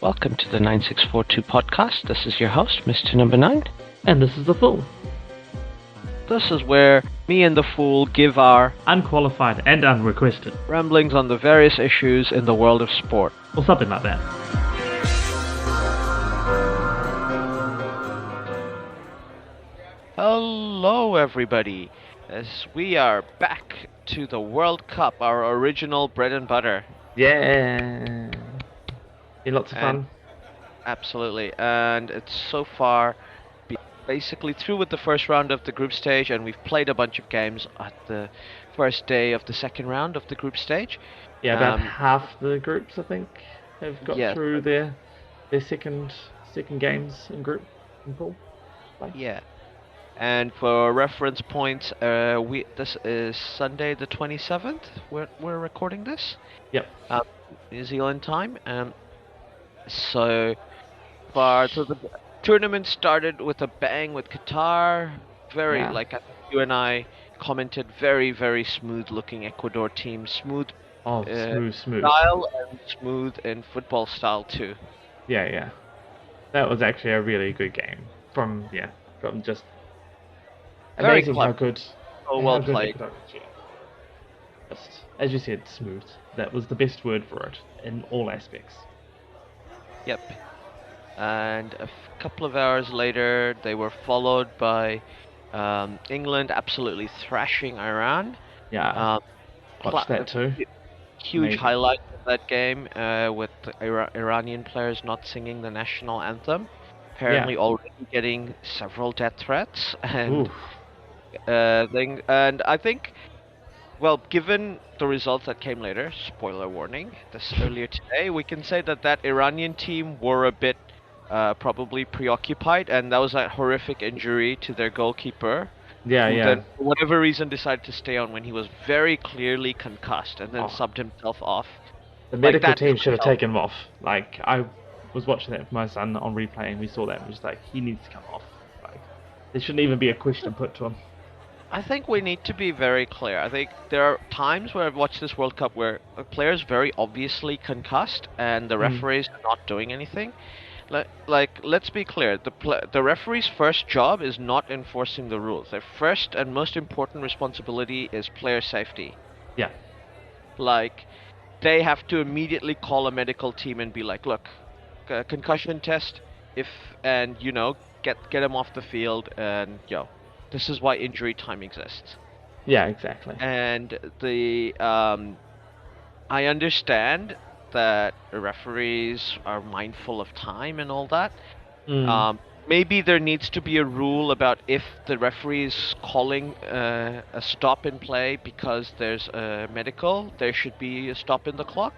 Welcome to the 9642 podcast. This is your host, Mr. Number 9. And this is The Fool. This is where me and The Fool give our Unqualified and unrequested. ramblings on the various issues in the world of sport. Or something like that. Hello, everybody. As we are back to the World Cup, our original bread and butter. Yeah. Been lots of fun. Absolutely. And it's so far basically through with the first round of the group stage, and we've played a bunch of games at the first day of the second round of the group stage. Yeah, about half the groups, I think, have got through their second games in group and pool. Yeah. And for reference points, this is Sunday the 27th. We're recording this. Yep. New Zealand time. So the tournament started with a bang with Qatar. Like I think you and I commented, very, very smooth looking Ecuador team. Smooth. Smooth. Style and smooth in football style too. Yeah. That was actually a really good game. From just very amazing how good. Oh, well played. Just, as you said, smooth. That was the best word for it in all aspects. Yep. And a couple of hours later, they were followed by England absolutely thrashing Iran. Yeah. Watched that too. Huge Amazing. highlight of that game with the Iranian players not singing the national anthem. Apparently already getting several death threats. And I think, well, given the results that came later, spoiler warning, this earlier today, we can say that Iranian team were a bit probably preoccupied, and that was a horrific injury to their goalkeeper. Who then, for whatever reason, decided to stay on when he was very clearly concussed, and then subbed himself off. The medical team should have taken him off. Like, I was watching that with my son on replay, and we saw that, and we was like, he needs to come off. Like, there shouldn't even be a question put to him. I think we need to be very clear. I think there are times where I've watched this World Cup where a player is very obviously concussed and the referees are not doing anything. Like, let's be clear. The referee's first job is not enforcing the rules. Their first and most important responsibility is player safety. Yeah. Like, they have to immediately call a medical team and be like, look, concussion test, get him off the field, and this is why injury time exists. Yeah, exactly. And I understand that referees are mindful of time and all that. Maybe there needs to be a rule about if the referee is calling a stop in play because there's a medical, there should be a stop in the clock.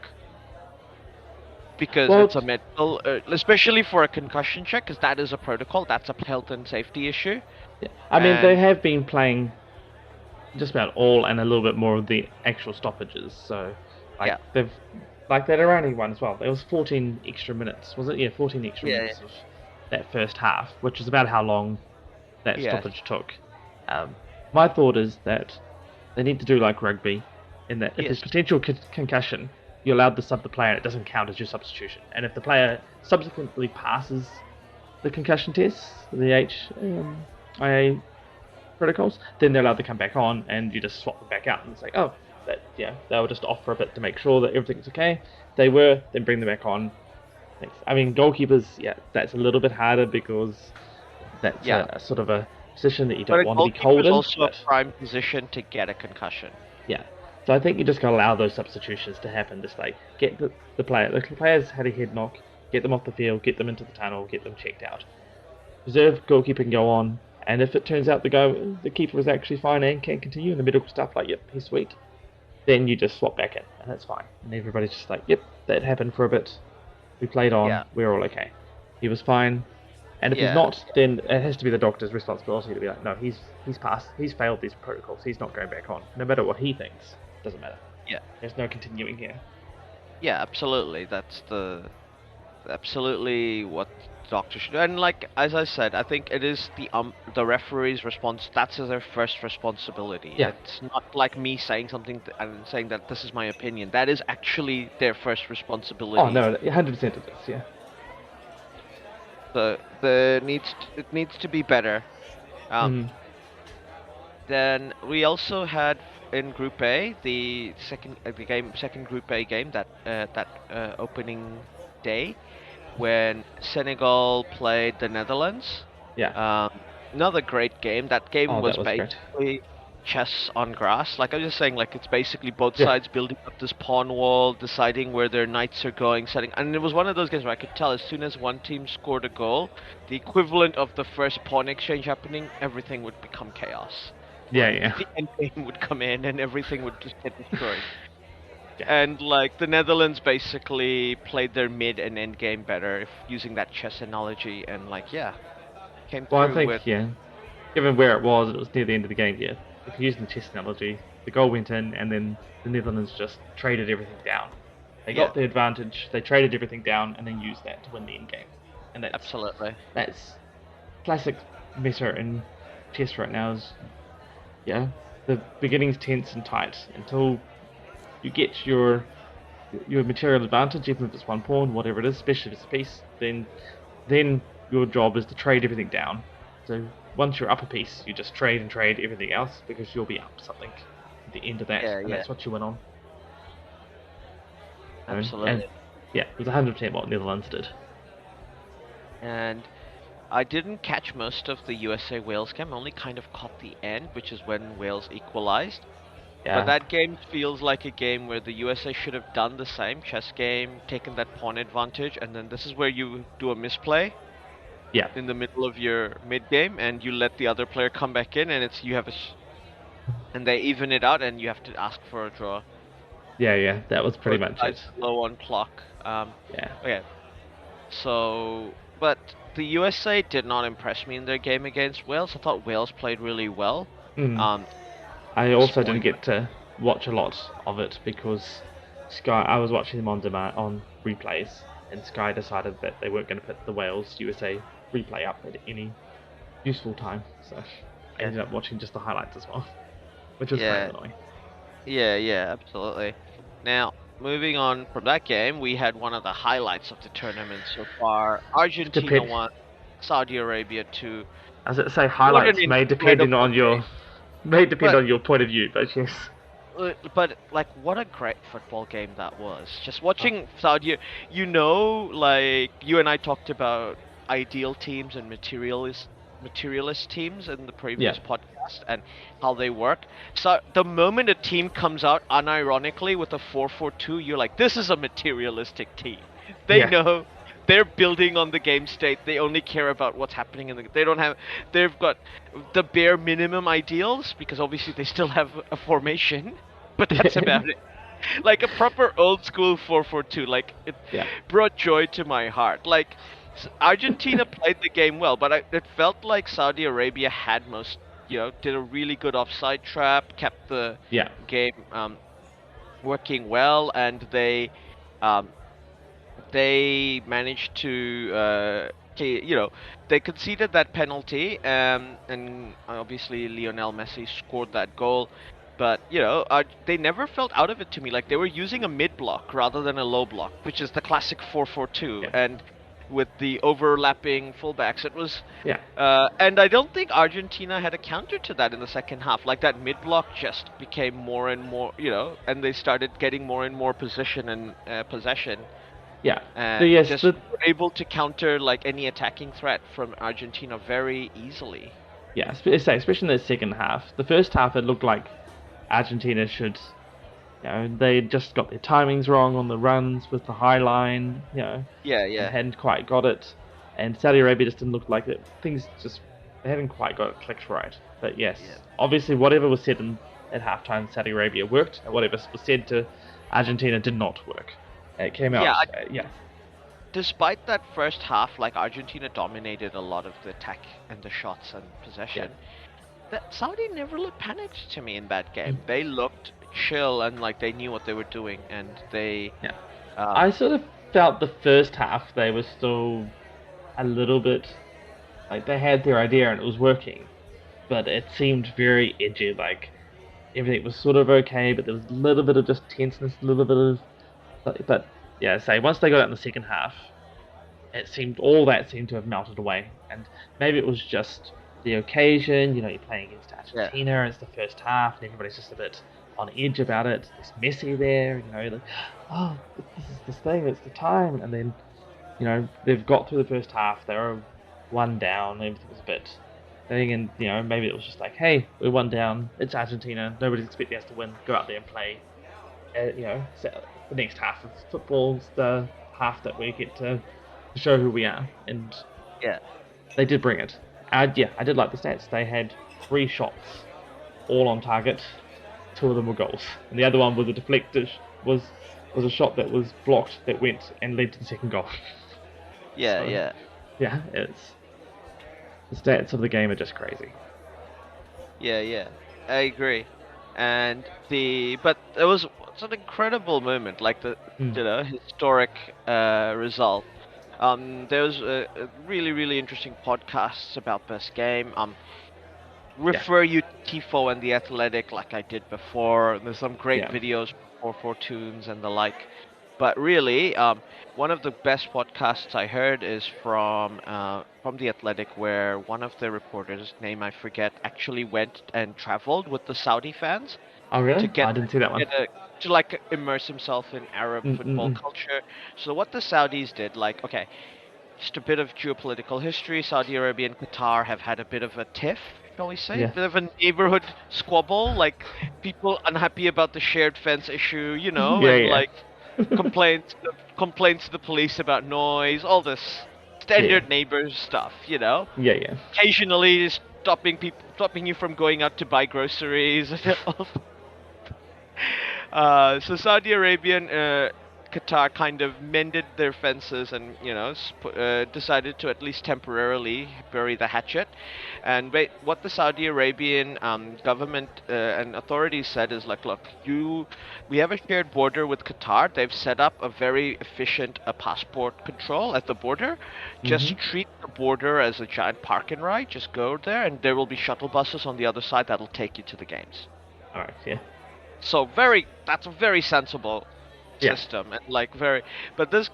Because it's a medical, especially for a concussion check, because that is a protocol, that's a health and safety issue. Yeah. I mean, they have been playing just about all and a little bit more of the actual stoppages. So, they've like that Iranian one as well. There was 14 extra minutes, was it? Yeah, 14 extra minutes of that first half, which is about how long that stoppage took. My thought is that they need to do like rugby, in that if there's potential concussion, you're allowed to sub the player and it doesn't count as your substitution. And if the player subsequently passes the concussion tests, the IA protocols, then they're allowed to come back on and you just swap them back out. And it's like, they were just off for a bit to make sure that everything's okay. They were, then bring them back on. I mean, goalkeepers, that's a little bit harder because that's a sort of a position that you don't want to be cold in. But also a prime position to get a concussion. Yeah. So I think you just got to allow those substitutions to happen. Just like get the players had a head knock, get them off the field, get them into the tunnel, get them checked out. Reserve goalkeeper can go on, and if it turns out the keeper is actually fine and can continue in the medical stuff, like, yep, he's sweet, then you just swap back in, and that's fine. And everybody's just like, yep, that happened for a bit. We played on, we're all okay. He was fine. And if he's not, then it has to be the doctor's responsibility to be like, no, he's failed these protocols, he's not going back on. No matter what he thinks, doesn't matter. Yeah. There's no continuing here. Yeah, absolutely. That's absolutely what doctors should do. And like, as I said, I think it is the referee's response. That's their first responsibility. Yeah. It's not like me saying something and saying that this is my opinion. That is actually their first responsibility. Oh no, 100% it is. Yeah. So it needs to be better. Um, Mm. then we also had in Group A second Group A game that opening day when Senegal played the Netherlands. Yeah. Um, Another great game. That game Oh, was that was great. basically chess on grass. Like I was just saying, like it's basically both Yeah. sides building up this pawn wall, deciding where their knights are going, setting. And it was one of those games where I could tell as soon as one team scored a goal, the equivalent of the first pawn exchange happening, everything would become chaos. Yeah. Like Yeah. the end game would come in and everything would just get destroyed. Yeah. And like the Netherlands basically played their mid and end game better, if using that chess analogy, and like yeah, came Well, I through with think, yeah, given where it was near the end of the game. Yeah, if you're using the chess analogy, the goal went in, and then the Netherlands just traded everything down. They yeah, got the advantage, they traded everything down, and then used that to win the end game. And absolutely. that's classic meta in chess right now. Is yeah, the beginning's tense and tight until you get your material advantage, even if it's one pawn, whatever it is, especially if it's a piece. Then your job is to trade everything down. So once you're up a piece, you just trade and trade everything else because you'll be up something at the end of that, Yeah, and yeah, that's what you win on. And absolutely. yeah, it was 100% what Netherlands did. And I didn't catch most of the USA Wales game. I only kind of caught the end, which is when Wales equalized. But Yeah, that game feels like a game where the USA should have done the same chess game, taken that pawn advantage, and then this is where you do a misplay yeah, in the middle of your mid game, and you let the other player come back in, and it's you have a and they even it out, and you have to ask for a draw. yeah. That was pretty Both much sides it. low on clock. Yeah. Okay, so but the USA did not impress me in their game against Wales. I thought Wales played really well. Mm. Um, I also didn't spoiler. get to watch a lot of it because Sky. I was watching them on demand on replays, and Sky decided that they weren't going to put the Wales USA replay up at any useful time. So I Yeah, ended up watching just the highlights as well, which was kind yeah, of annoying. yeah, absolutely. Now, moving on from that game, we had one of the highlights of the tournament so far. Argentina Depend. 1, Saudi Arabia 2. As it say, What an highlights may depend incredible on game. your But point of view, but yes. but like what a great football game that was. Just Oh, watching Saudi, like you and I talked about ideal teams and materialist teams in the yeah, previous podcast and how they work. So the moment a team comes out unironically with a 4-4-2, you're like, this is a materialistic team. They yeah, know they're building on the game state. They only care about what's happening they don't have they've got the bare minimum ideals because obviously they still have a formation, but that's about it. Like a proper old school 4-4-2. Like it yeah, brought joy to my heart. Like Argentina played the game well, but it felt like Saudi Arabia had did a really good offside trap, kept the yeah, game working well, and um, they managed to they conceded that penalty, and obviously Lionel Messi scored that goal, but they never felt out of it to me. Like they were using a mid block rather than a low block, which is the classic 4-4-2, yeah, and with the overlapping fullbacks it was yeah, and I don't think Argentina had a counter to that in the second half. Like that mid block just became more and more, and they started getting more and more position and possession, yeah. So and yes, just were able to counter like any attacking threat from Argentina very easily. especially in the second half. The first half, it looked like Argentina should, they just got their timings wrong on the runs with the high line, Yeah, and yeah, hadn't quite got it. And Saudi Arabia just didn't look like it. Things just they hadn't quite got it clicked right. But yes, yeah, obviously whatever was said at halftime, Saudi Arabia worked, and whatever was said to Argentina did not work. It came yeah. out, yeah, Despite that first half, like Argentina dominated a lot of the attack and the shots and yeah. possession. That Saudi never looked panicked to me in that game. They looked chill and like they knew what they were doing, and they Yeah, um, I sort of felt the first half they were still a little bit like they had their idea and it was working, but it seemed very edgy. Like everything was sort of okay, but there was a little bit of just tenseness, a little bit of. But yeah, say once they got out in the second half, all that seemed to have melted away, and maybe it was just the occasion. You're playing against Yeah. Argentina. It's the first half, and everybody's just a bit on edge about it. There's Messi there, like, oh, this is the thing. It's the time, and then they've got through the first half. They were one down. Everything was a bit thing, and maybe it was just like, hey, we're one down. It's Argentina. Nobody's expecting us to win. Go out there and play. So the next half of football's the half that we get to show who we are, and Yeah. they did bring it. I did like the stats. They had 3 shots, all on target. 2 of them were goals, and the other one was a deflected was a shot that was blocked that went and led to the second goal. Yeah, So, yeah. It's the stats of the game are just crazy. Yeah, I agree. And but it's an incredible moment, like the historic result. There was a really interesting podcasts about this game. Refer you to Tifo and the Athletic like I did before. There's some great videos for Tunes and the like. But really, one of the best podcasts I heard is from the Athletic, where one of the reporters, name I forget, actually went and traveled with the Saudi fans. Oh really? To I didn't see that one. to like immerse himself in Arab football culture. So what the Saudis did, like, okay, just a bit of geopolitical history. Saudi Arabia and Qatar have had a bit of a tiff, shall we say? A bit of a neighborhood squabble, like people unhappy about the shared fence issue, like complaints to the police about noise, all this standard neighbors stuff, Yeah. Occasionally stopping you from going out to buy groceries. So Saudi Arabia and Qatar kind of mended their fences and, decided to at least temporarily bury the hatchet. And what the Saudi Arabian government and authorities said is like, look, we have a shared border with Qatar. They've set up a very efficient passport control at the border. Just treat the border as a giant park and ride. Just go there, and there will be shuttle buses on the other side that'll take you to the games. All right, yeah. So that's a very sensible system, and but this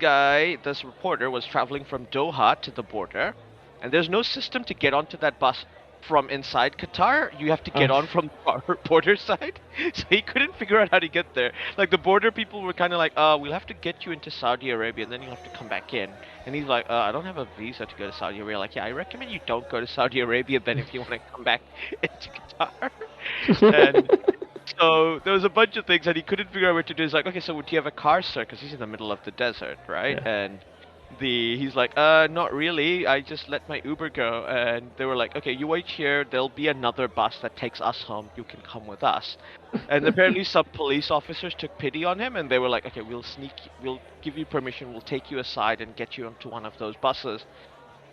reporter was traveling from Doha to the border, and there's no system to get onto that bus from inside Qatar. You have to get on from the border side, so he couldn't figure out how to get there. Like, the border people were kind of like, we'll have to get you into Saudi Arabia, and then you'll have to come back in. And he's like, I don't have a visa to go to Saudi Arabia. Like, yeah, I recommend you don't go to Saudi Arabia then if you want to come back into Qatar. And so there was a bunch of things that he couldn't figure out what to do. He's like, okay, so do you have a car, sir? Because he's in the middle of the desert, right? Yeah. And he's like, not really. I just let my Uber go. And they were like, okay, you wait here. There'll be another bus that takes us home. You can come with us. And apparently some police officers took pity on him, and they were like, okay, we'll give you permission. We'll take you aside and get you onto one of those buses.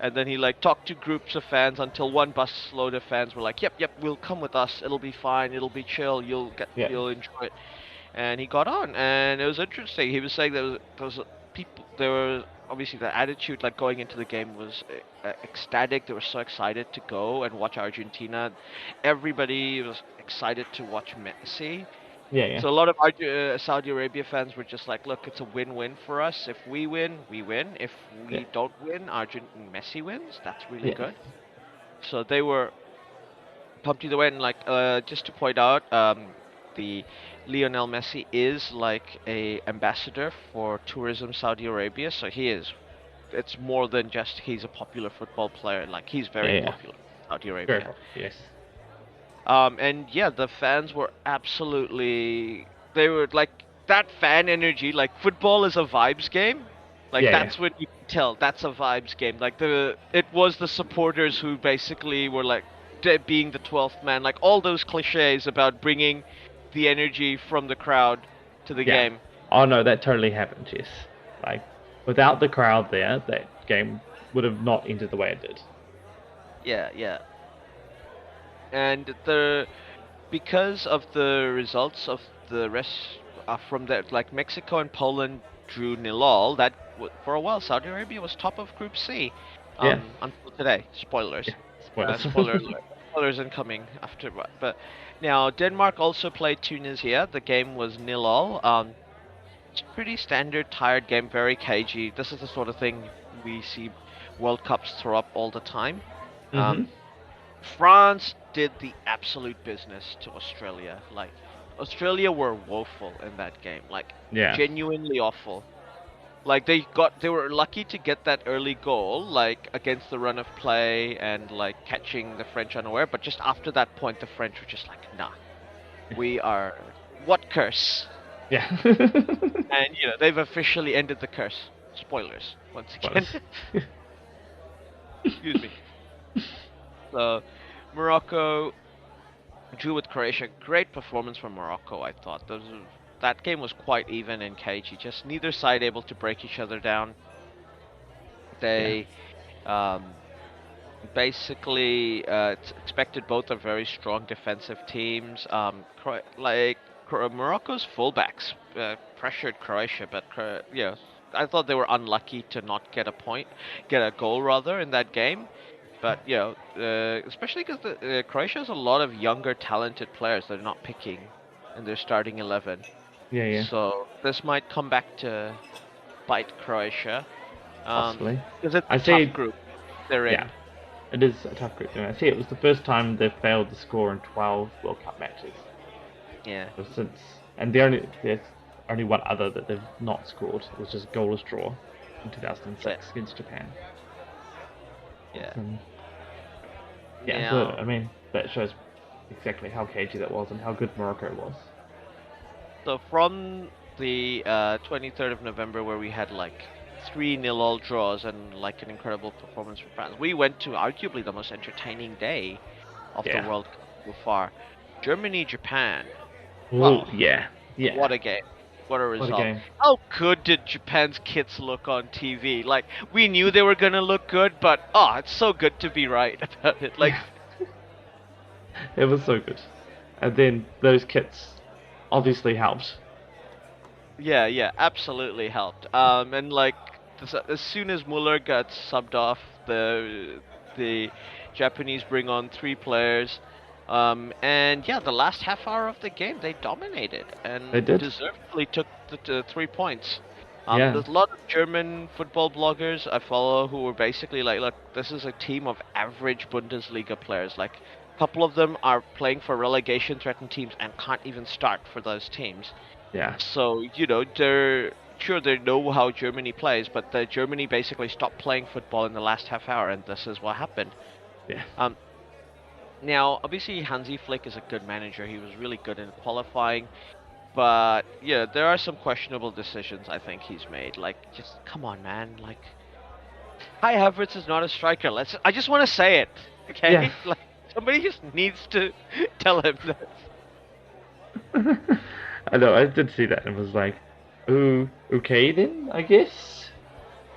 And then he talked to groups of fans until one busload of fans were like, yep, we'll come with us. It'll be fine. It'll be chill. You'll enjoy it. And he got on, and it was interesting. He was saying there was obviously the attitude going into the game was ecstatic. They were so excited to go and watch Argentina. Everybody was excited to watch Messi. Yeah. So a lot of Saudi Arabia fans were just like, look, it's a win-win for us. If we win, we win. If we don't win, Messi wins. That's really good. So they were pumped either way. And just to point out, the Lionel Messi is like a ambassador for tourism Saudi Arabia. So it's more than just he's a popular football player. Like, he's very popular in Saudi Arabia. Very popular, yes. And the fans were they were like, that fan energy, like, football is a vibes game. Like, that's what you can tell. That's a vibes game. Like, it was the supporters who basically were like being the 12th man. Like, all those cliches about bringing the energy from the crowd to the game. Oh no, that totally happened, yes. Like, without the crowd there, that game would have not ended the way it did. Yeah. And because of the results of the rest from that, like, Mexico and Poland drew 0-0. That for a while Saudi Arabia was top of Group C until today. Spoilers. Spoilers. Spoilers incoming after. But now Denmark also played Tunisia. The game was 0-0. It's a pretty standard, tired game, very cagey. This is the sort of thing we see World Cups throw up all the time. Mm-hmm. France did the absolute business to Australia. Like, Australia were woeful in that game. Like, Yeah. genuinely awful. Like, they were lucky to get that early goal, like against the run of play and like catching the French unaware. But just after that point, the French were just like, nah, we are what curse? Yeah. And they've officially ended the curse. Spoilers once again. Spoilers. Excuse me. So, Morocco drew with Croatia. Great performance from Morocco, I thought. That game was quite even and cagey. Just neither side able to break each other down. Yeah. They um, basically expected both are very strong defensive teams. Morocco's fullbacks pressured Croatia, but I thought they were unlucky to not get a goal rather in that game. But especially because Croatia has a lot of younger, talented players they're not picking in their starting 11. Yeah. Yeah. So this might come back to bite Croatia. Possibly. Because it's a I tough see. group they're in. Yeah. It is a tough group. I see it was the first time they've failed to score in 12 World Cup matches. Yeah. Since, and there's only one other that they've not scored. It was just a goalless draw in 2006 against Japan. Yeah. Yeah. So I mean, that shows exactly how cagey that was and how good Morocco was. So from the 23rd of November, where we had like 3-0 all draws and like an incredible performance from France, we went to arguably the most entertaining day of the World Cup so far. Germany, Japan. Oh, yeah. What a game. What a result. What a game. How good did Japan's kits look on TV? Like, we knew they were going to look good, but it's so good to be right about it. Like, it was so good. And then those kits obviously helped. Yeah, absolutely helped. And like as soon as Muller got subbed off, the Japanese bring on 3 players. And yeah, the last half hour of the game they dominated They and did. deservedly took the 3 points. Yeah. There's a lot of German football bloggers I follow who were basically like, look, this is a team of average Bundesliga players. Like, a couple of them are playing for relegation threatened teams and can't even start for those teams. Yeah. So, they know how Germany plays, but Germany basically stopped playing football in the last half hour, and this is what happened. Yeah. Now, obviously, Hansi Flick is a good manager. He was really good in qualifying, but yeah, there are some questionable decisions I think he's made. Like, just come on, man. Like, Kai Havertz is not a striker. I just want to say it, okay? Yeah. Like, somebody just needs to tell him that. I know, I did see that and was like, ooh, okay then, I guess.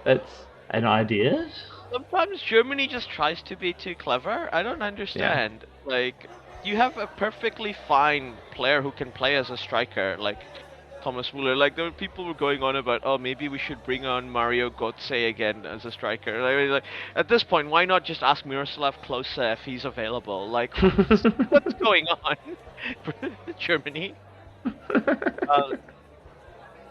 That's an idea. Sometimes Germany just tries to be too clever. I don't understand. Yeah. Like, you have a perfectly fine player who can play as a striker, like Thomas Muller. Like, there were people were going on about, oh, maybe we should bring on Mario Götze again as a striker. Like, at this point, why not just ask Miroslav Klose if he's available? Like, what's going on, Germany?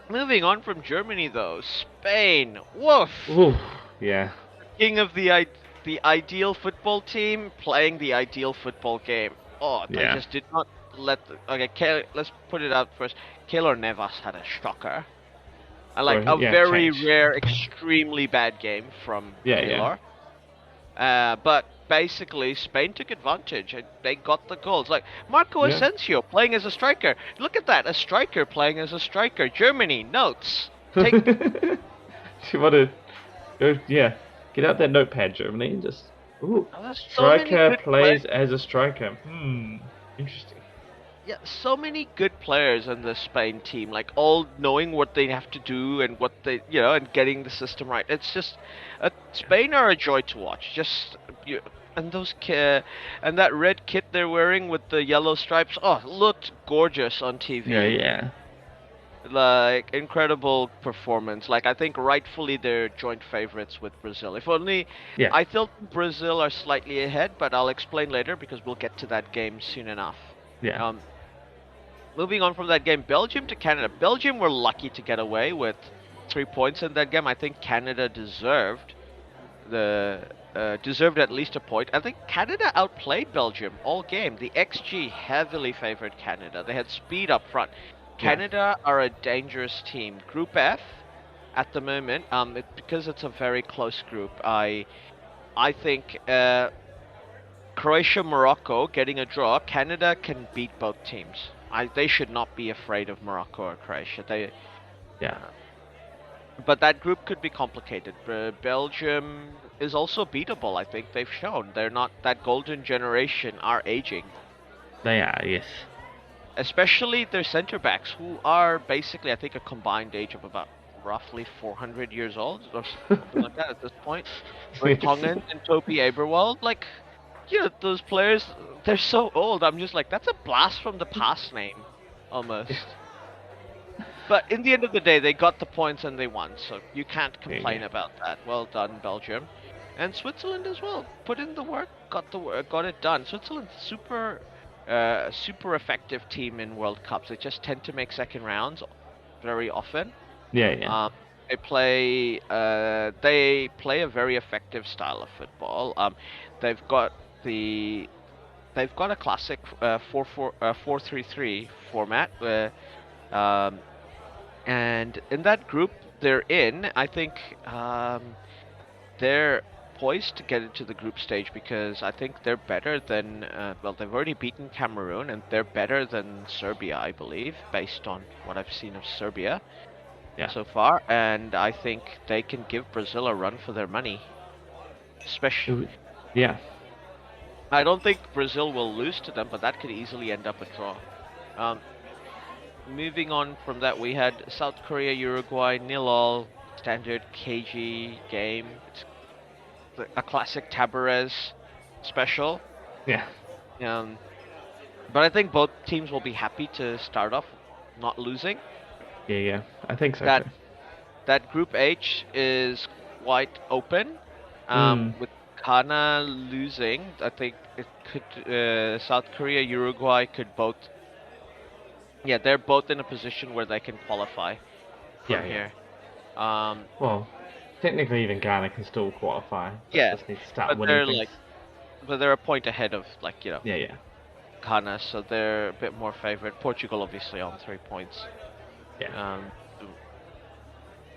Moving on from Germany, though, Spain. Woof. Ooh, yeah. King of the ideal football team playing the ideal football game. They just did not let. Let's put it out first. Keylor Navas had a shocker. A very rare, extremely bad game from Keylor. But basically, Spain took advantage and they got the goals. Like Marco Asensio playing as a striker. Look at that, a striker playing as a striker. Germany notes. She wanted, get out that notepad, Germany, and just striker plays as a striker. Interesting. Yeah, so many good players in the Spain team, like all knowing what they have to do and what they, and getting the system right. It's just, Spain are a joy to watch. And and that red kit they're wearing with the yellow stripes, looked gorgeous on TV. Yeah. Like, incredible performance. Like, I think rightfully they're joint favorites with Brazil. If only, I feel Brazil are slightly ahead, but I'll explain later because we'll get to that game soon enough. Yeah. Moving on from that game, Belgium to Canada. Belgium were lucky to get away with 3 points in that game. I think Canada deserved the deserved at least a point. I think Canada outplayed Belgium all game. The XG heavily favored Canada. They had speed up front. Yeah. Canada are a dangerous team. Group F at the moment, because it's a very close group. I think Croatia, Morocco getting a draw. Canada can beat both teams. They should not be afraid of Morocco or Croatia. Yeah. Uh, but that group could be complicated. Belgium is also beatable. I think they've shown they're not that golden generation are aging, They are, yes. especially their center backs who are basically I think a combined age of about roughly 400 years old or something like that at this point. Vertonghen and Toby Aberwald, like, those players, they're so old. I'm just like, that's a blast from the past name, almost. But in the end of the day, they got the points and they won, so you can't complain about that. Well done, Belgium, and Switzerland as well. Put in the work, got it done. Switzerland's super effective team in World Cups. They just tend to make second rounds very often. Yeah, yeah. They play a very effective style of football. They've got the they've got a classic 4-3-3 format. Um, and in that group they're in, I think they're poised to get into the group stage because I think they're better than well, they've already beaten Cameroon and they're better than Serbia, I believe, based on what I've seen of Serbia so far, and I think they can give Brazil a run for their money. Especially, yeah. I don't think Brazil will lose to them, but that could easily end up a draw. Moving on from that, we had South Korea, Uruguay, 0-0, standard KG game. It's a classic Tabarez special. Yeah. But I think both teams will be happy to start off not losing. Yeah, yeah. I think so. That Group H is quite open. With Ghana losing, I think it could South Korea, Uruguay could both. Yeah, they're both in a position where they can qualify from here. Well, technically, even Ghana can still qualify. Yeah, just need to start winning things. But they're a point ahead of Yeah, yeah. Ghana, so they're a bit more favored. Portugal, obviously, on 3 points. Yeah.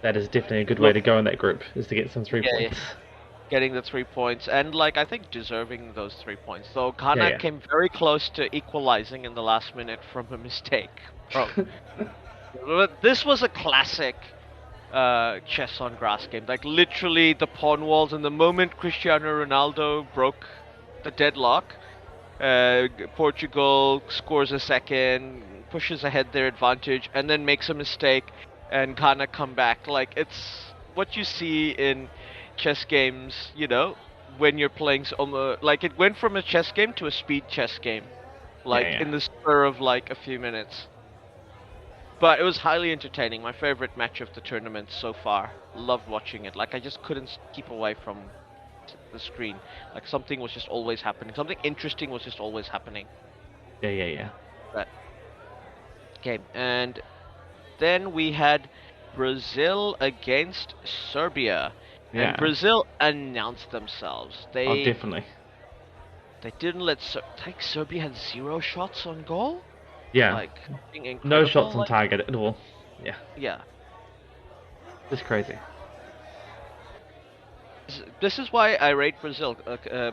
That is definitely a good way to go in that group, is to get some 3 points. Yeah. Getting the 3 points, and I think deserving those 3 points. Though Ghana came very close to equalizing in the last minute from a mistake. This was a classic chess on grass game. Like, literally the pawn walls, and the moment Cristiano Ronaldo broke the deadlock, Portugal scores a second, pushes ahead their advantage, and then makes a mistake, and Ghana come back. Like, it's what you see in chess games, when you're playing like, it went from a chess game to a speed chess game, in the spur of a few minutes. But it was highly entertaining. My favorite match of the tournament so far. Loved watching it. I just couldn't keep away from the screen. Something was just always happening. Something interesting was just always happening. Yeah. But okay, and then we had Brazil against Serbia. Yeah. And Brazil announced themselves. Definitely. They didn't let I think Serbia had 0 shots on goal. Yeah. No shots on target at all. Yeah. Yeah. It's crazy. This is why I rate Brazil,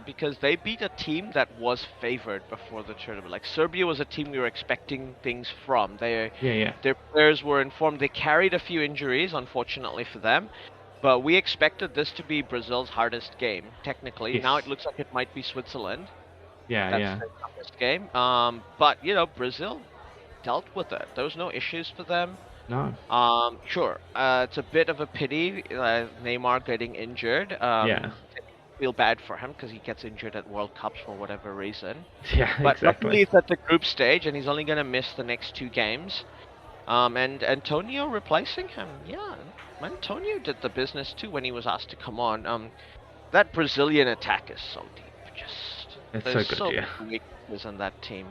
because they beat a team that was favored before the tournament. Serbia was a team we were expecting things from. Their players were informed. They carried a few injuries, unfortunately for them. But we expected this to be Brazil's hardest game, technically. Yes. Now it looks like it might be Switzerland. That's their toughest game. But, Brazil dealt with it. There was no issues for them. No. Sure. It's a bit of a pity, Neymar getting injured. I feel bad for him because he gets injured at World Cups for whatever reason. Yeah, but luckily he's at the group stage and he's only going to miss the next 2 games. And Antonio replacing him. Yeah, Antonio did the business too when he was asked to come on. That Brazilian attack is so deep. It's so good, many weaknesses in that team.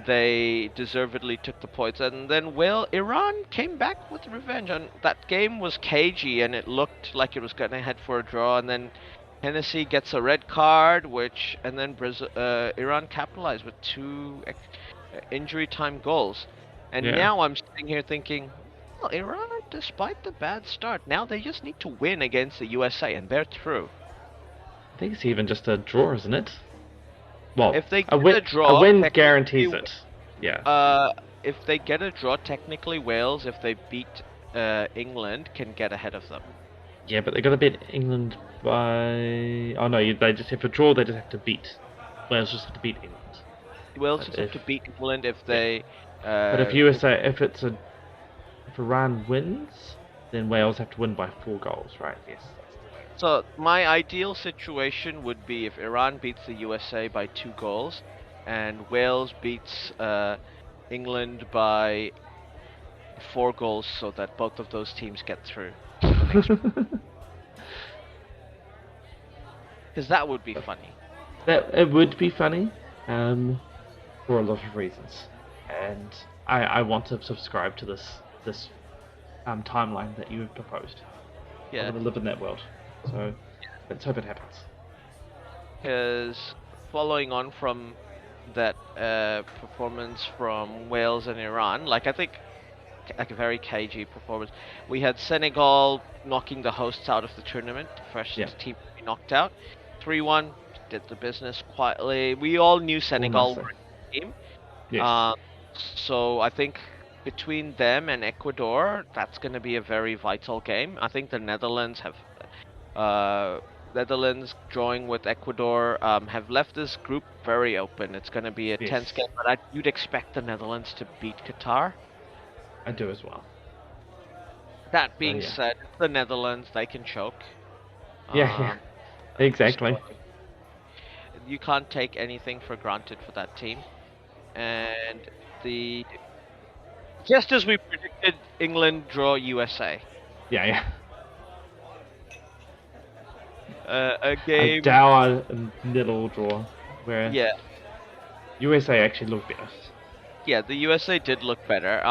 they deservedly took the points. And then, Iran came back with revenge. And that game was cagey, and it looked like it was going to head for a draw. And then Hennessy gets a red card, and then Iran capitalized with two injury time goals. And Yeah. now I'm sitting here thinking, well, Iran, despite the bad start, now they just need to win against the USA, and they're through. I think it's even just a draw, isn't it? Well, If they a get win, a a draw, win technically, guarantees it. Yeah. if they get a draw, technically Wales, if they beat England, can get ahead of them. Yeah, but they got to beat England by. Oh no, they just have to draw. They just have to beat. Wales just have to beat England. Wales But just have if to beat England if yeah, they. but if If, USA, if Iran wins, then Wales have to win by 4 goals, right? Yes, that's the way. so my ideal situation would be if Iran beats the USA by 2 goals, and Wales beats England by 4 goals, so that both of those teams get through to the next. Because that would be funny. That it would be funny, for a lot of reasons, and I want to subscribe to this timeline that you have proposed. I Yeah. want to live in that world, so let's hope it happens. Because following on from that performance from Wales and Iran, like I think like a very cagey performance. We had Senegal knocking the hosts out of the tournament, first Yeah, team to be knocked out. 3-1, did the business quietly. We all knew all Senegal nicely. were a team. Yes, Uh, so I think between them and Ecuador, that's going to be a very vital game. I think the uh, Netherlands drawing with Ecuador have left this group very open. It's going to be a yes, tense game, but you'd expect the Netherlands to beat Qatar. I do as well. That So being yeah, said, the Netherlands, they can choke. yeah, Um, exactly. so you can't take anything for granted for that team. And the just as we predicted, England draw USA. Yeah, yeah. A A game, dour nil draw where yeah, USA actually looked better. yeah. The USA did look better.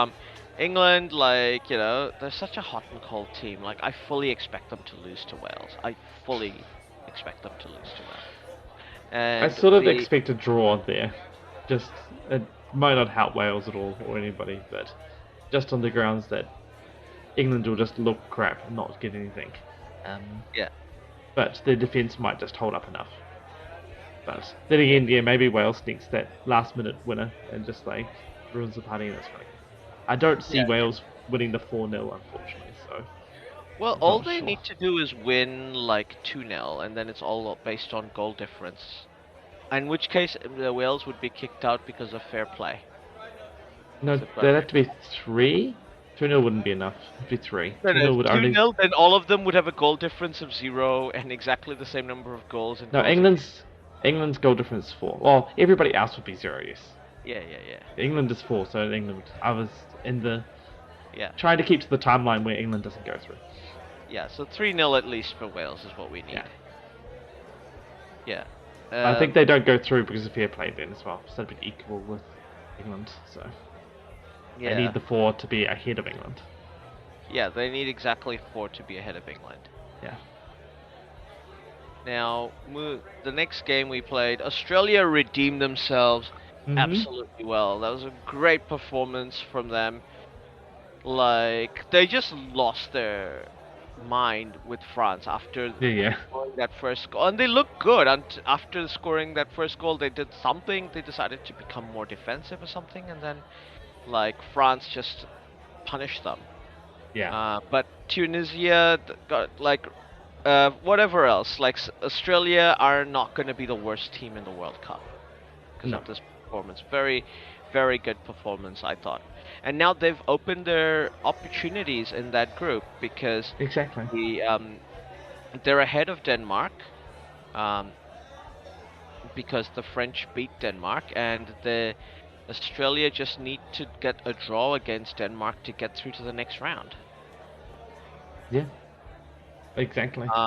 England, like they're such a hot and cold team. Like I fully expect them to lose to Wales. I fully expect them to lose to Wales. I And sort of the expect a draw there. Just it might not help Wales at all or anybody, but just on the grounds that England will just look crap and not get anything. Um, yeah, but their defence might just hold up enough. But then yeah, again, yeah, maybe Wales sneaks that last minute winner and just like ruins the party and that's funny. I don't see yeah. Wales winning the 4-0, unfortunately, so Well, I'm all not they sure. need to do is win like 2-0, and then it's all based on goal difference. In which case, the Wales would be kicked out because of fair play. No, They've got there'd have to be 3. 2-0 wouldn't be enough. It'd be 3. no, no, 2-0 would two only. nil. Then all of them would have a goal difference of 0 and exactly the same number of goals and No, goals against. England's goal difference is 4. Well, everybody else would be 0, yes. Yeah, yeah, yeah, England is 4, so England. I was in the yeah, trying to keep to the timeline where England doesn't go through. yeah. So 3-0 at least for Wales is what we need. Yeah. Yeah. I think they don't go through because of fair play then as well. So it'd be equal with England. So they Yeah, need the 4 to be ahead of England. yeah. They need exactly 4 to be ahead of England. Yeah. Now, the next game we played, Australia redeemed themselves Mhm. absolutely well. That was a great performance from them. Like, they just lost their mind with France after Yeah, yeah. scoring that first goal. And they looked good. And after scoring that first goal, they did something. They decided to become more defensive or something. And then, like, France just punished them. Yeah. But Tunisia got like whatever else. Like Australia are not going to be the worst team in the World Cup because No. of this performance. Very, very good performance, I thought. And now they've opened their opportunities in that group because Exactly. they're ahead of Denmark um, because the French beat Denmark, and the Australia just need to get a draw against Denmark to get through to the next round. Yeah. Exactly. Uh,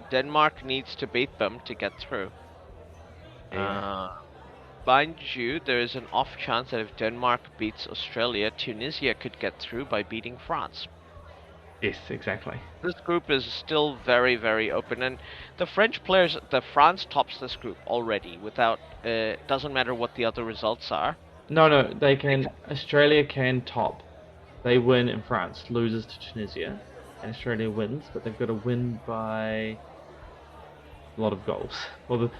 Denmark needs to beat them to get through. Yeah. Uh, mind you, there is an off chance that if Denmark beats Australia, Tunisia could get through by beating France. Yes, exactly. This group is still very, very open, and the French players, the France tops this group already. Without, doesn't matter what the other results are. No, they can. Australia can top. They win and France loses to Tunisia, and Australia wins, but they've got to win by a lot of goals. Well,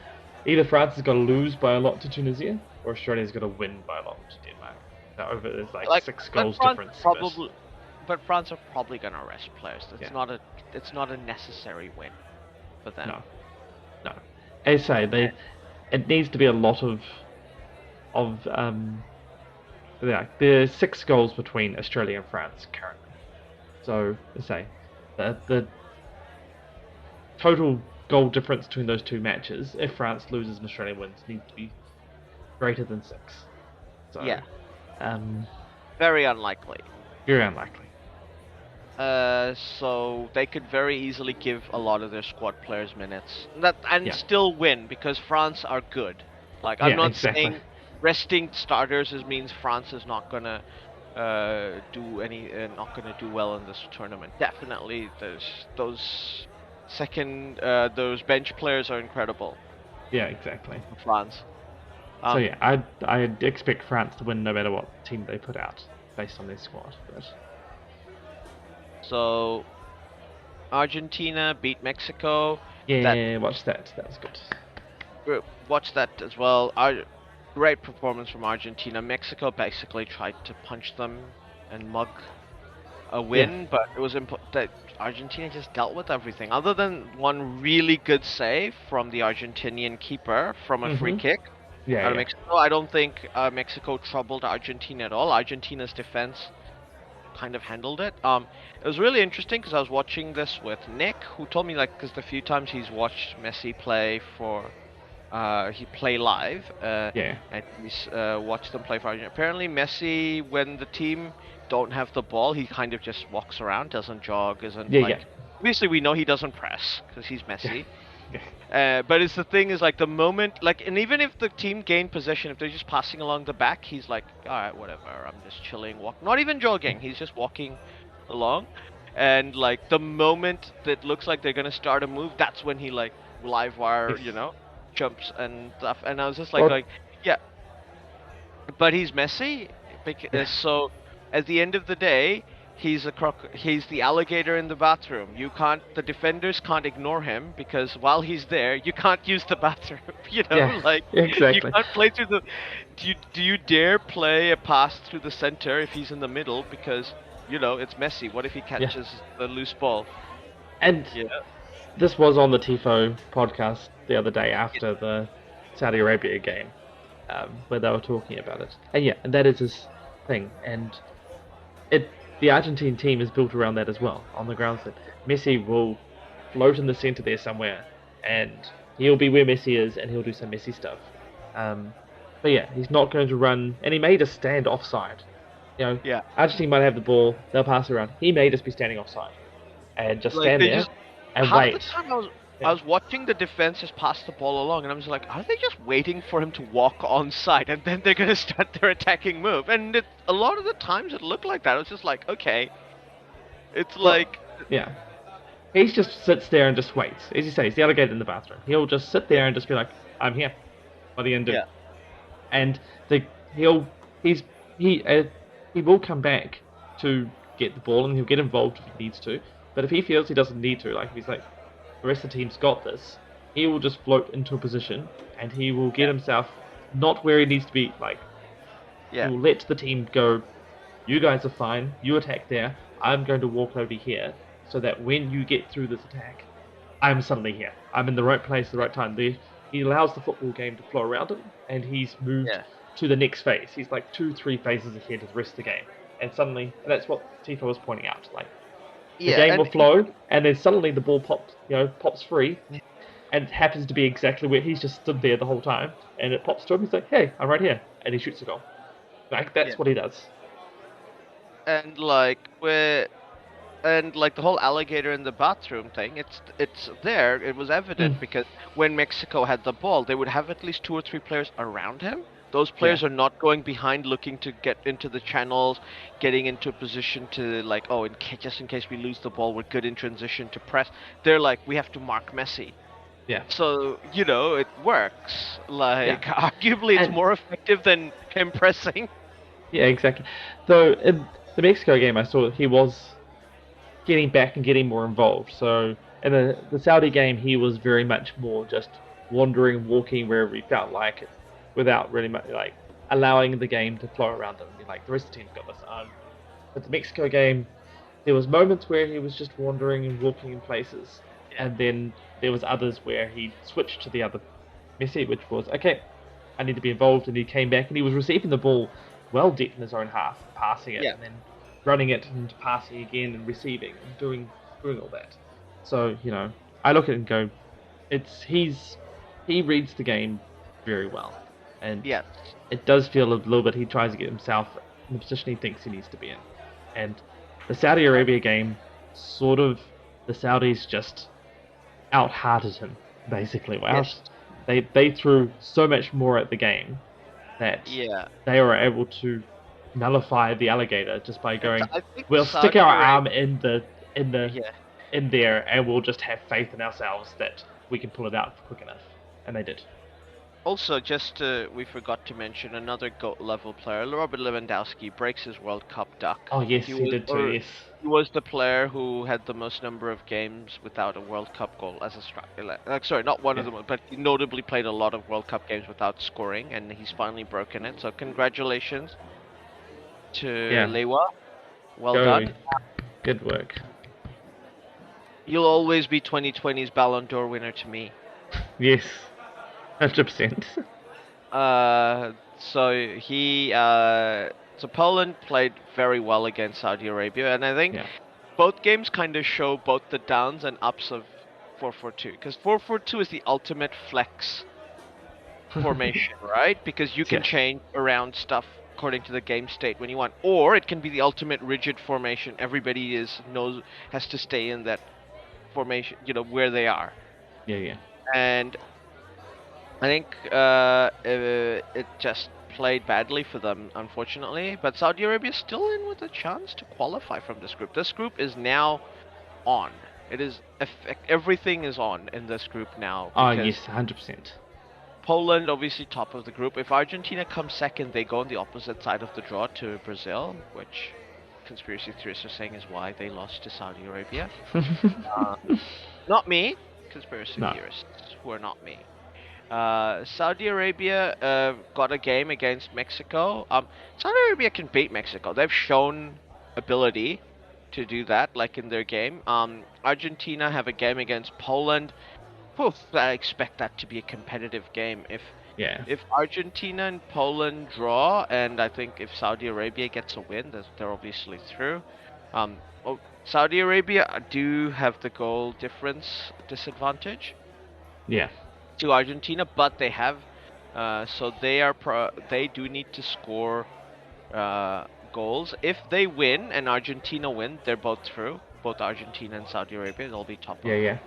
either France has got to lose by a lot to Tunisia, or Australia's got to win by a lot to Denmark. So there's like 6 goals difference. But France are probably gonna rest players. It's not a necessary win for them. No. As I say, it needs to be a lot of there's 6 goals between Australia and France currently. So as I say, the total goal difference between those 2 matches, if France loses and Australia wins, needs to be greater than 6. So yeah. Very unlikely. Very unlikely. So they could very easily give a lot of their squad players minutes still win because France are good. Like I'm not saying resting starters means France is not gonna not gonna do well in this tournament. Definitely, those bench players are incredible. Yeah, exactly. France. So yeah, I'd expect France to win no matter what team they put out based on their squad. But so Argentina beat Mexico. Yeah, watch that. That was good. Watch that as well. Great performance from Argentina. Mexico basically tried to punch them and mug a win, but it was that Argentina just dealt with everything. Other than one really good save from the Argentinian keeper from a free kick out of Mexico, I don't think Mexico troubled Argentina at all. Argentina's defense kind of handled it. It was really interesting because I was watching this with Nick, who told me because the few times he's watched Messi play he play live, and he's watched them play for Argentina. Apparently, Messi, when the team don't have the ball, he kind of just walks around, doesn't jog, Obviously, we know he doesn't press because he's Messi. But it's the thing is the moment and even if the team gain possession, if they're just passing along the back, he's like, all right, whatever, I'm just chilling, not even jogging, he's just walking along, and the moment that looks like they're gonna start a move, that's when he live wire, jumps and stuff, and I was just yeah, but he's Messi, because so at the end of the day, he's the alligator in the bathroom. The defenders can't ignore him because while he's there, you can't use the bathroom. Exactly. You can't play through the. Do you dare play a pass through the center if he's in the middle because it's Messi? What if he catches the loose ball? And this was on the Tifo podcast the other day after the Saudi Arabia game, where they were talking about it. And that is his thing, and the Argentine team is built around that as well, on the grounds that Messi will float in the centre there somewhere, and he'll be where Messi is, and he'll do some Messi stuff. But yeah, he's not going to run, and he may just stand offside. Argentina might have the ball, they'll pass around. He may just be standing offside, and just stand there and wait. Half the time I was watching the defense just pass the ball along, and I was like, are they just waiting for him to walk on side, and then they're going to start their attacking move? And a lot of the times it looked like that. It was just like, okay. It's Yeah. He just sits there and just waits. As you say, he's the alligator in the bathroom. He'll just sit there and just be like, I'm here. What are you going to do? And he will come back to get the ball, and he'll get involved if he needs to. But if he feels he doesn't need to, if he's like, the rest of the team's got this, he will just float into a position, and he will get himself not where he needs to be. He will let the team go, you guys are fine, you attack there, I'm going to walk over here, so that when you get through this attack, I'm suddenly here. I'm in the right place at the right time. He allows the football game to flow around him, and he's moved to the next phase. He's 2-3 phases ahead of the rest of the game. And suddenly, and that's what Tifo was pointing out, the game will flow, and then suddenly the ball pops free, and it happens to be exactly where he's just stood there the whole time, and it pops to him. He's like, "Hey, I'm right here," and he shoots a goal. That's what he does. And the whole alligator in the bathroom thing, it's there. It was evident because when Mexico had the ball, they would have at least 2 or 3 players around him, Those Yeah. players are not going behind looking to get into the channels, getting into a position to like, oh, just in case we lose the ball, we're good in transition to press. They're like, we have to mark Messi. Yeah. So, it works. Yeah. Like, arguably it's And more effective than him pressing. yeah, exactly. Though in the Mexico game, I saw he was getting back and getting more involved. So in the Saudi game, he was very much more just wandering, walking wherever he felt like it, without really much like allowing the game to flow around him. Be like the rest of the team's got this. But the Mexico game, there was moments where he was just wandering and walking in places, Yeah. and then there was others where he switched to the other Messi, which was okay. I need to be involved, and he came back and he was receiving the ball well deep in his own half, passing it, Yeah. and then running it and passing again and receiving and doing all that. So I look at it and go, he reads the game very well, and Yes. it does feel a little bit he tries to get himself in the position he thinks he needs to be in, and the Saudi Arabia game sort of the Saudis just out-hearted him basically. Yes. They threw so much more at the game that Yeah. they were able to nullify the alligator just by going, I think we'll stick Saudi our Arabia. arm in the Yeah. in there and we'll just have faith in ourselves that we can pull it out quick enough. And they did. Also, we forgot to mention another GOAT level player, Robert Lewandowski, breaks his World Cup duck. Oh yes, He he was, did too, or yes. he was the player who had the most number of games without a World Cup goal as a striker. Sorry, not one of Yeah. them, but he notably played a lot of World Cup games without scoring, and he's finally broken it. So congratulations to Yeah. Lewa. Well Go. done. Good work. You'll always be 2020's Ballon d'Or winner to me. Yes. 100%. So Poland played very well against Saudi Arabia, and I think Yeah. both games kind of show both the downs and ups of 4-4-2, because 4-4-2 is the ultimate flex formation, right? Because you can Yeah. change around stuff according to the game state when you want, or it can be the ultimate rigid formation. Everybody has to stay in that formation, where they are. Yeah. And I think it just played badly for them, unfortunately. But Saudi Arabia is still in with a chance to qualify from this group. This group is now on. It is everything is on in this group now Oh because yes, 100%. Poland obviously top of the group. If Argentina comes second, they go on the opposite side of the draw to Brazil, which conspiracy theorists are saying is why they lost to Saudi Arabia. Not me, conspiracy No. theorists who are not me. Saudi Arabia got a game against Mexico. Saudi Arabia can beat Mexico. They've shown ability to do that, like in their game. Argentina have a game against Poland. Oof, I expect that to be a competitive game. Yeah. If Argentina and Poland draw, and I think if Saudi Arabia gets a win, they're obviously through. Saudi Arabia do have the goal difference disadvantage. Yeah. To Argentina, but they have, so they do need to score goals. If they win and Argentina win, they're both through. Both Argentina and Saudi Arabia, they'll be top of Yeah.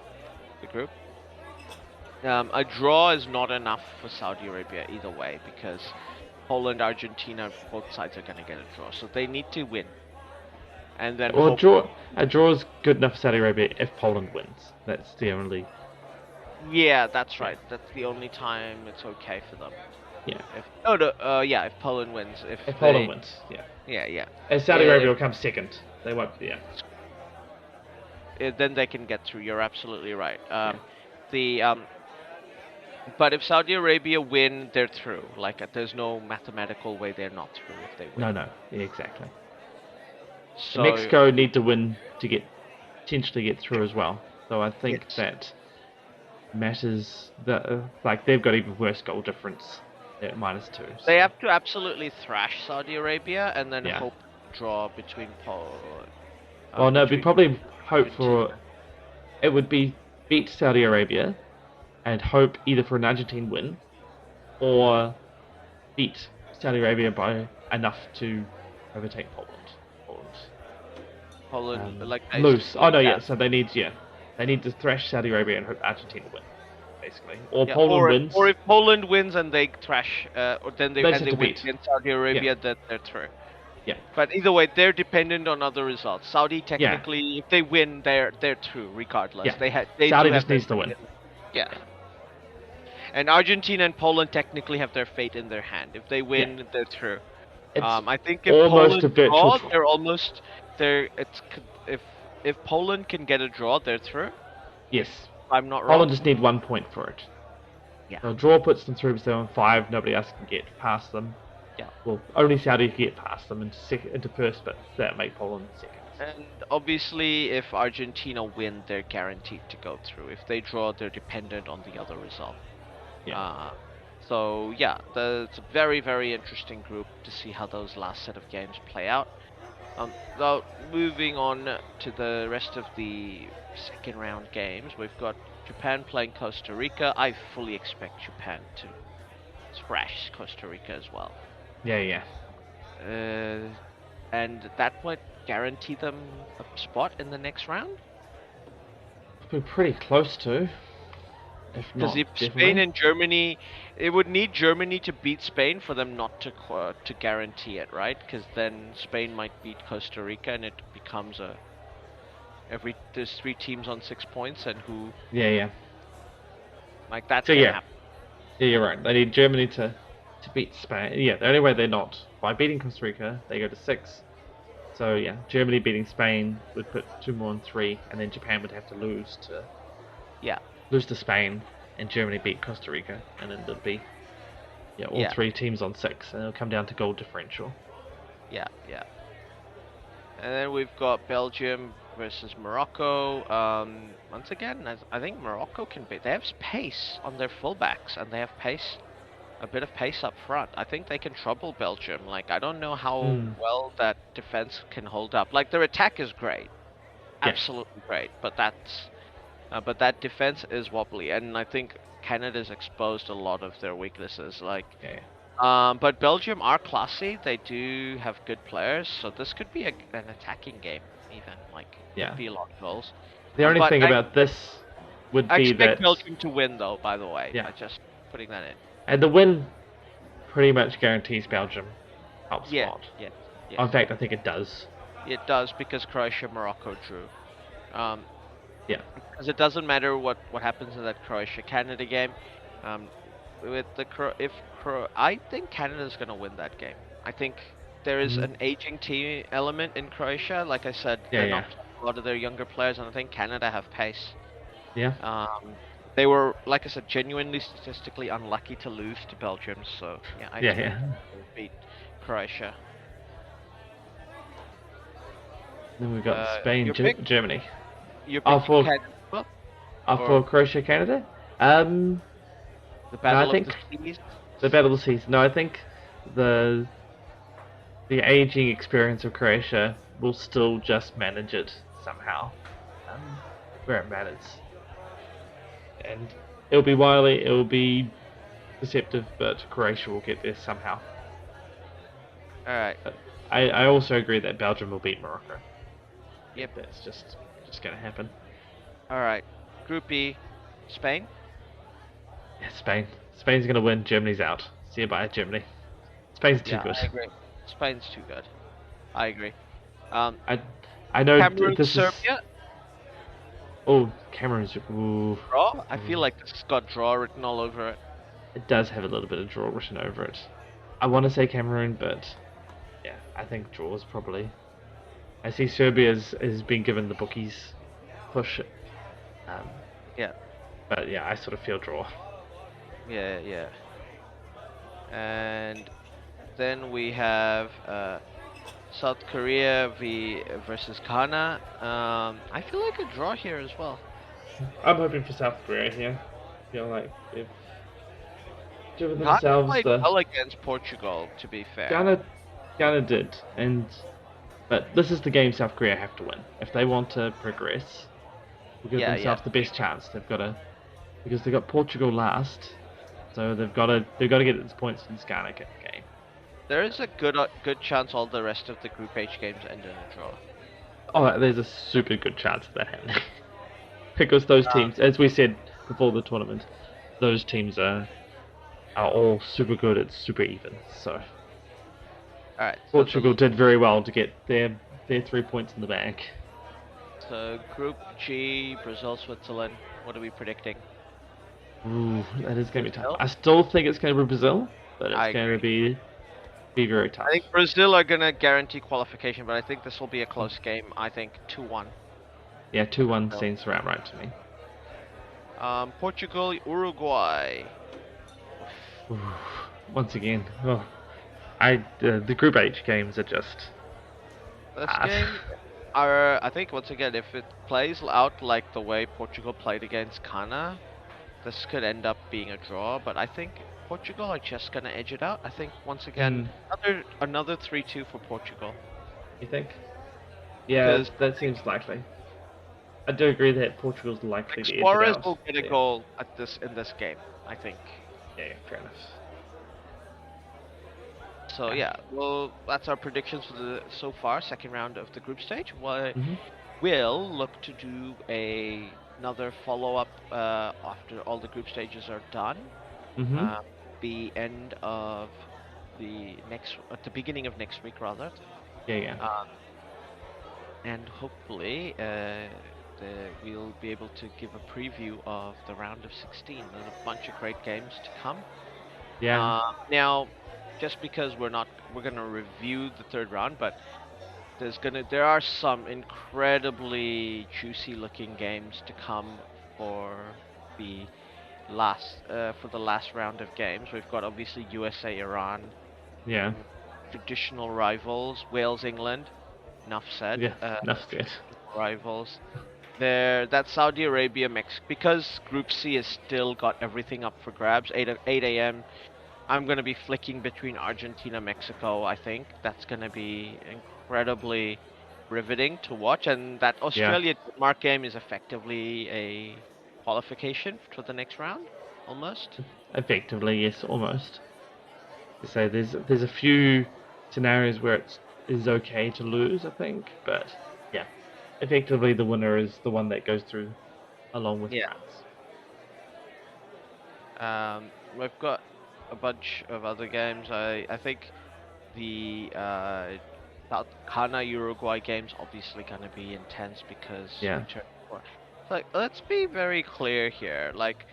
the group. A draw is not enough for Saudi Arabia either way because Poland, Argentina, both sides are going to get a draw, so they need to win. And then Or a draw is good enough for Saudi Arabia if Poland wins. That's the only. Yeah, that's right. That's the only time it's okay for them. Yeah. If Poland wins, If Poland wins, yeah. Yeah. If Saudi Arabia will come second, they won't. Yeah. Then they can get through. You're absolutely right. But if Saudi Arabia win, they're through. Like, there's no mathematical way they're not through if they win. No. Yeah, exactly. So Mexico need to win to potentially get through as well. So I think that matters. Like they've got even worse goal difference at -2. So. They have to absolutely thrash Saudi Arabia and then hope draw between Poland. Well, no, we probably hope for. It would be beat Saudi Arabia, and hope either for an Argentine win, or beat Saudi Arabia by enough to overtake Poland. Poland, Lose. Oh no, yeah. So they need to thrash Saudi Arabia and hope Argentina win. basically. Or Yeah, Poland or wins, if Poland wins and they thrash, or then they just have they to win beat. against Saudi Yeah, Arabia, then they're through. yeah, But either way, they're dependent on other results. Saudi yeah, technically, if they win, they're through regardless. yeah. They do Saudi have just their needs to fate win. yeah. Yeah, And Argentina and Poland technically have their fate in their hand. If they yeah. win, they're through. It's I think if almost a Poland virtual draw, draw. they're almost they're it's if Poland can get a draw, they're through. If Yes, I'm not Poland wrong. just need 1 point for it. Yeah. So a draw puts them through, so on 5, nobody else can get past them. Yeah. Well, only Saudi can get past them into first, but that make Poland second. And obviously, if Argentina win, they're guaranteed to go through. If they draw, they're dependent on the other result. Yeah. Uh, so yeah, it's a very, very interesting group to see how those last set of games play out. Now moving on to the rest of the second round games, we've got Japan playing Costa Rica. I fully expect Japan to thrash Costa Rica as well. Yeah, yeah. And that would guarantee them a spot in the next round. We're pretty close to, if Because not if Spain definitely. and Germany, it would need Germany to beat Spain for them not to guarantee it, right? Because then Spain might beat Costa Rica, and it becomes there's 3 teams on 6 points, and who Yeah, yeah. like that's So gonna yeah, happen. yeah, you're right. They need Germany to beat Spain. Yeah, the only way they're not by beating Costa Rica, they go to 6. So yeah, Germany beating Spain would put 2 more on 3, and then Japan would have to Yeah, lose to Spain, and Germany beat Costa Rica, and then there'd be all yeah, 3 teams on 6, and it'll come down to goal differential. yeah, yeah. And then we've got Belgium versus Morocco. Once again, I think Morocco can beat. They have pace on their fullbacks, and they have pace, a bit of pace up front. I think they can trouble Belgium. Like I don't know how Hmm. well that defense can hold up. Like their attack is great, Yeah, absolutely great, but that defense is wobbly, and I think Canada's exposed a lot of their weaknesses. Like, yeah, but Belgium are classy. They do have good players, so this could be an attacking game. Even like could yeah. be a lot of goals. The only But thing about this would I be expect that Belgium to win, though. By the way, yeah, I just putting that in. and the win pretty much guarantees Belgium top Yeah, spot. yeah, In yes, fact, I think it does. it does because Croatia Morocco drew. Um, Yeah. because it doesn't matter what happens in that Croatia Canada game. Um, with the I think Canada's gonna win that game. I think there is Mhm. an aging team element in Croatia. Like I said, Yeah, they're yeah, not playing a lot of their younger players, and I think Canada have pace. yeah, They were, like I said, genuinely statistically unlucky to lose to Belgium. So yeah, I yeah, expect yeah. them to beat Croatia. Then we've got Spain, Your pick? Germany. Your Oh, pick for Canada, well, for or Croatia, Canada. Um, the no, I Battle of the think Seas? the battle of the seas. No, I think the the aging experience of Croatia will still just manage it somehow, um, where it matters. And it'll be wily, it'll be deceptive, but Croatia will get there somehow. All right. But I also agree that Belgium will beat Morocco. Yep. That's just gonna happen. All right. Group E, Spain. Yeah, Spain. Spain's gonna win. Germany's out. See you bye, Germany. Spain's too Yeah, good. I agree. Spain's too good. I agree. Um, I I know Cameroon, this is. Serbia, Oh, Cameron's. Ooh, draw. I feel ooh. like this has got draw written all over it. It does have a little bit of draw written over it. I want to say Cameroon, but yeah, I think draw is probably. I see Serbia has been given the bookies push, um, Yeah, but yeah, I sort of feel draw. yeah, yeah. And then we have South Korea versus Ghana. I feel like a draw here as well. I'm hoping for South Korea here. Feel like they've given Ghana themselves played the well against Portugal, to be fair. Ghana did, but this is the game South Korea have to win if they want to progress. Will give Yeah, themselves the best chance. They've got to because they got Portugal last, so they've got to get these points in this Ghana game. There is a good chance all the rest of the Group H games end in a draw. Oh, there's a super good chance of that happening because those Um, teams, as we said before the tournament, those teams are all super good. It's super even. So All right. Portugal did very well to get their 3 points in the bag. So Group G, Brazil, Switzerland. What are we predicting? Ooh, that is going to be tough. I still think it's going to be Brazil, but it's going to be very tough. I think Brazil are going to guarantee qualification, but I think this will be a close game. I think 2-1. Yeah, 2-1 seems about right to me. Portugal, Uruguay. Ooh, once again, the Group H games are just This game I think once again, if it plays out like the way Portugal played against Ghana, this could end up being a draw. But I think Portugal are just gonna edge it out. I think once again, another 3-2 for Portugal. You think? Yeah, that seems likely. I do agree that Portugal's likely to edge it out. Suarez will get a goal in this game, I think. Yeah, fair enough. So yeah, well, that's our predictions for the so far second round of the group stage. We'll look to do another follow-up after all the group stages are done. The end of at the beginning of next week, rather. Yeah. And hopefully, we'll be able to give a preview of the round of 16. There's a bunch of great games to come. Yeah. Now, just because we're gonna review the third round, but there are some incredibly juicy looking games to come for the last round of games. We've got obviously USA, Iran. Yeah. Traditional rivals, Wales, England. Enough said. Yeah. Enough said. Rivals. That's Saudi Arabia, Mexico, because Group C has still got everything up for grabs. 8 a.m. I'm going to be flicking between Argentina, Mexico. I think that's going to be incredibly riveting to watch. And that Australia-Denmark game is effectively a qualification for the next round, almost. Effectively, yes, almost. So there's a few scenarios where it is okay to lose, I think. But yeah, effectively the winner is the one that goes through along with France. We've got a bunch of other games. I think the South Ghana Uruguay game's obviously gonna be intense because like, let's be very clear here. Like,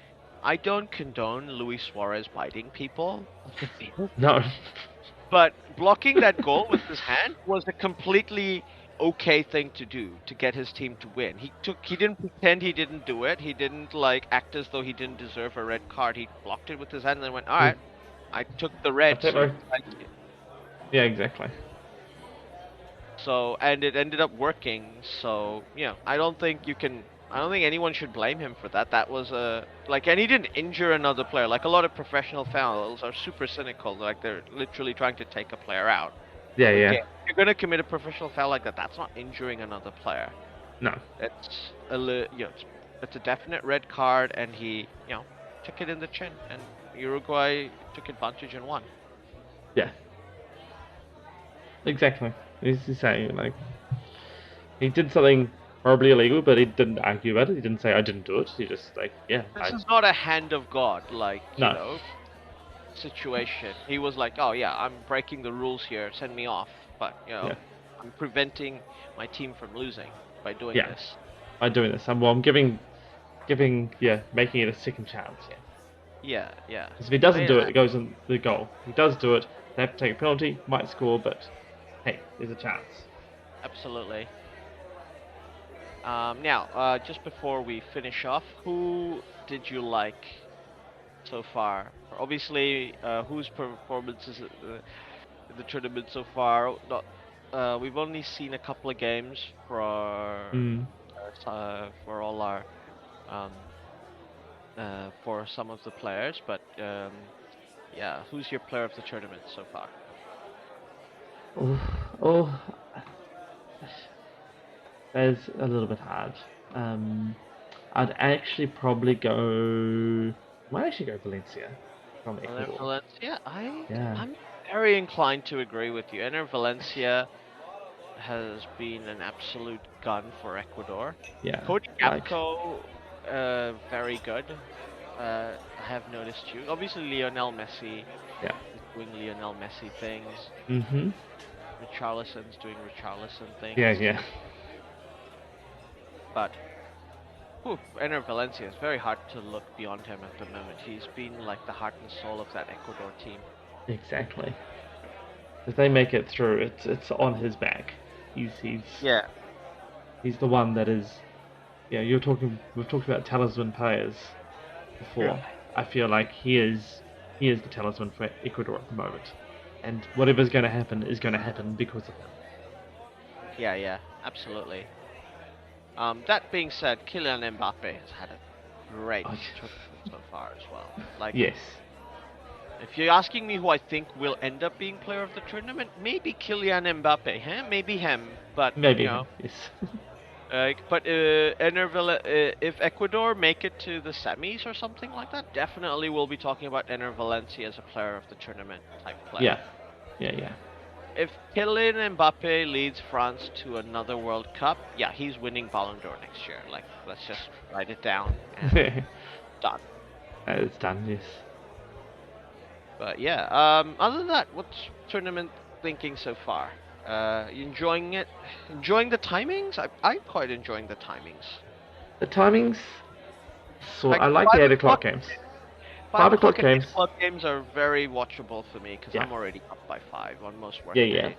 I don't condone Luis Suarez biting people. No. But blocking that goal with his hand was a completely okay thing to do to get his team to win. He didn't pretend he didn't do it. He didn't like act as though he didn't deserve a red card. He blocked it with his hand and then went, "All right, I took the red." Yeah, exactly. So, and it ended up working. So, I don't think anyone should blame him for that. That was and he didn't injure another player. Like, a lot of professional fouls are super cynical. Like, they're literally trying to take a player out. Yeah. If you're gonna commit a professional foul like that, that's not injuring another player. No. It's it's a definite red card, and he, took it in the chin, and Uruguay took advantage and won. Yeah. Exactly. He's saying, like, he did something horribly illegal, but he didn't argue about it. He didn't say, I didn't do it. He just, like, This is not a hand of God, situation. He was like, oh, yeah, I'm breaking the rules here. Send me off. But, I'm preventing my team from losing by doing this. By doing this. I'm giving, making it a second chance. Yeah. Because if he doesn't do it, it goes in the goal. If he does do it, they have to take a penalty, might score, but hey, there's a chance. Absolutely. Now, just before we finish off, who did you like so far? Obviously, whose performances in the tournament so far? We've only seen a couple of games for all our for some of the players, but who's your player of the tournament so far? That's a little bit hard. I'd actually probably go. Might actually go Valencia from Ecuador. Valencia, I'm very inclined to agree with you. Ener Valencia has been an absolute gun for Ecuador. Yeah. Cody Gapco, very good. I have noticed too. Obviously, Lionel Messi Yeah. is doing Lionel Messi things. Mhm. Richarlison's doing Richarlison things Yeah, too. yeah. But Enner Valencia is very hard to look beyond him at the moment. He's been like the heart and soul of that Ecuador team. Exactly. If they make it through, it's on his back. Yeah. He's the one that is. Yeah, We've talked about talisman players True. before. I feel like he is the talisman for Ecuador at the moment, and whatever's going to happen is going to happen because of him. Yeah, absolutely. That being said, Kylian Mbappe has had a great Oh, tournament so far as well. Like, yes, if you're asking me who I think will end up being player of the tournament, maybe Kylian Mbappe, huh? Maybe him, but maybe him. Yes. If Ecuador make it to the semis or something like that, definitely we'll be talking about Enner Valencia as a player of the tournament type player. Yeah. If Kylian Mbappe leads France to another World Cup, yeah, he's winning Ballon d'Or next year. Like, let's just write it down and done. It's done. Yes. But yeah, other than that, what's tournament thinking so far? You enjoying it? Enjoying the timings? I'm quite enjoying the timings. The timings. So Like I like the 8 o'clock games. 5 o'clock and 8 games. o'clock games are very watchable for me because Yeah. I'm already up by 5 on most work Yeah. days.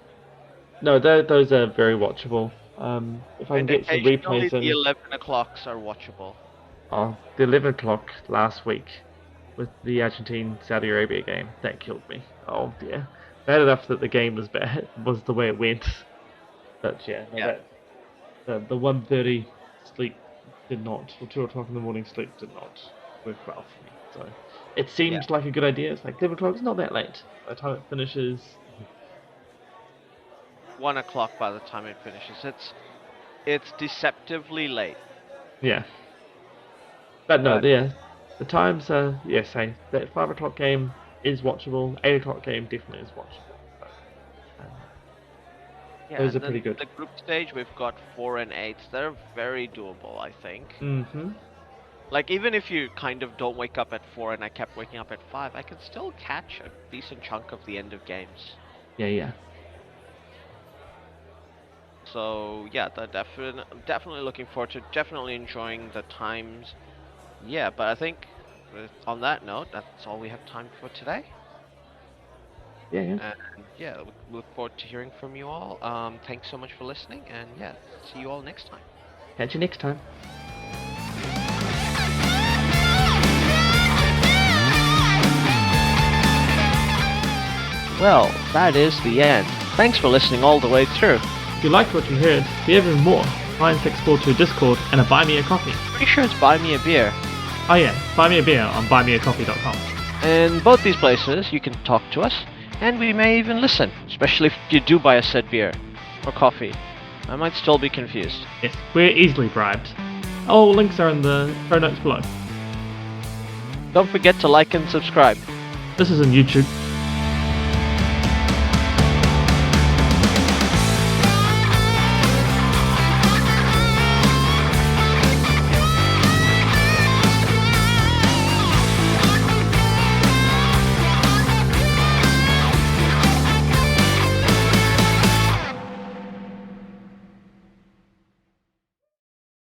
No, those are very watchable. If I can And get some occasionally replays in. the 11 o'clocks are watchable. Oh, the 11 o'clock last week with the Argentine-Saudi Arabia game, that killed me. Oh dear. Bad enough that the game was bad, was the way it went. But yeah, the 1:30 sleep did not, or 2 o'clock in the morning sleep did not work well for me. So it seemed like a good idea. It's like 11 o'clock is not that late. By the time it finishes. 1 o'clock by the time it finishes. It's deceptively late. Yeah. But no, the times are, yes, that 5 o'clock game is watchable, 8 o'clock game definitely is watchable. Yeah, Those and are then pretty good. the group stage we've got 4 and 8. They're very doable, I think. Mm-hmm. Like, even if you kind of don't wake up at 4 and I kept waking up at 5, I could still catch a decent chunk of the end of games. Yeah. So yeah, definitely looking forward to, definitely enjoying the times. Yeah, but I think on that note, that's all we have time for today. Yeah. And yeah, we look forward to hearing from you all. Thanks so much for listening, and yeah, see you all next time. Catch you next time. Well, that is the end. Thanks for listening all the way through. If you liked what you heard, for even more, find 642 Discord and a Buy Me a Coffee. Pretty sure it's Buy Me a Beer. Oh yeah, buy me a beer on buymeacoffee.com. In both these places, you can talk to us, and we may even listen, especially if you do buy a said beer or coffee. I might still be confused. Yes, we're easily bribed. All links are in the show notes below. Don't forget to like and subscribe. This is on YouTube.